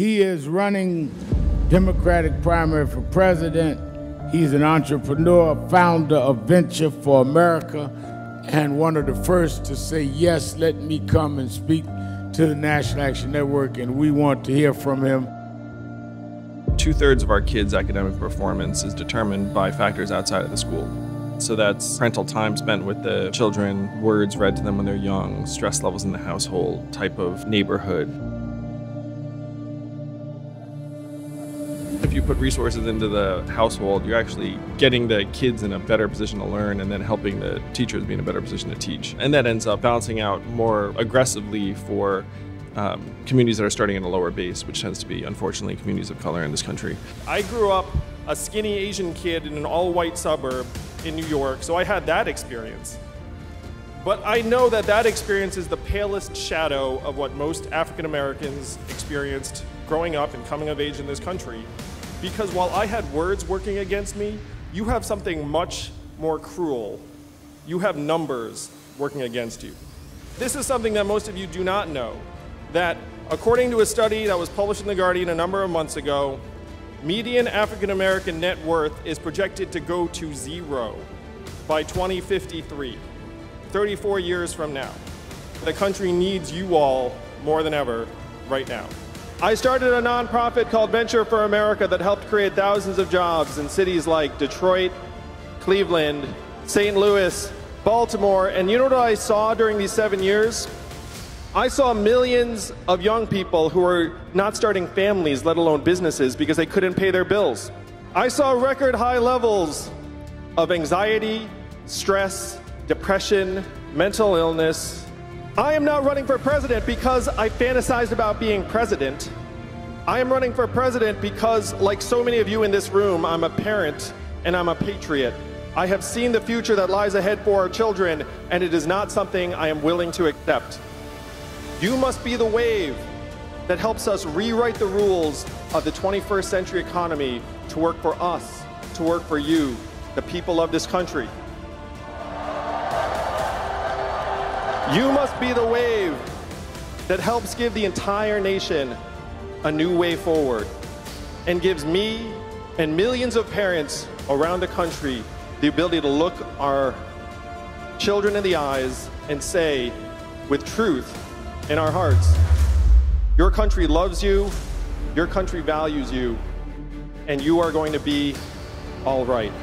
He is running Democratic primary for president. He's an entrepreneur, founder of Venture for America, and one of the first to say, yes, let me come and speak to the National Action Network, and we want to hear from him. 2/3 of our kids' academic performance is determined by factors outside of the school. So that's parental time spent with the children, words read to them when they're young, stress levels in the household, type of neighborhood. If you put resources into the household, you're actually getting the kids in a better position to learn and then helping the teachers be in a better position to teach. And that ends up balancing out more aggressively for communities that are starting at a lower base, which tends to be, unfortunately, communities of color in this country. I grew up a skinny Asian kid in an all-white suburb in New York, so I had that experience. But I know that that experience is the palest shadow of what most African Americans experienced growing up and coming of age in this country. Because while I had words working against me, you have something much more cruel. You have numbers working against you. This is something that most of you do not know, that according to a study that was published in The Guardian a number of months ago, median African American net worth is projected to go to 0 by 2053, 34 years from now. The country needs you all more than ever right now. I started a nonprofit called Venture for America that helped create thousands of jobs in cities like Detroit, Cleveland, St. Louis, Baltimore, and you know what I saw during these 7 years? I saw millions of young people who were not starting families, let alone businesses, because they couldn't pay their bills. I saw record high levels of anxiety, stress, depression, mental illness. I am not running for president because I fantasized about being president. I am running for president because, like so many of you in this room, I'm a parent and I'm a patriot. I have seen the future that lies ahead for our children, and it is not something I am willing to accept. You must be the wave that helps us rewrite the rules of the 21st century economy to work for us, to work for you, the people of this country. You must be the wave that helps give the entire nation a new way forward and gives me and millions of parents around the country the ability to look our children in the eyes and say, with truth in our hearts, your country loves you, your country values you, and you are going to be all right.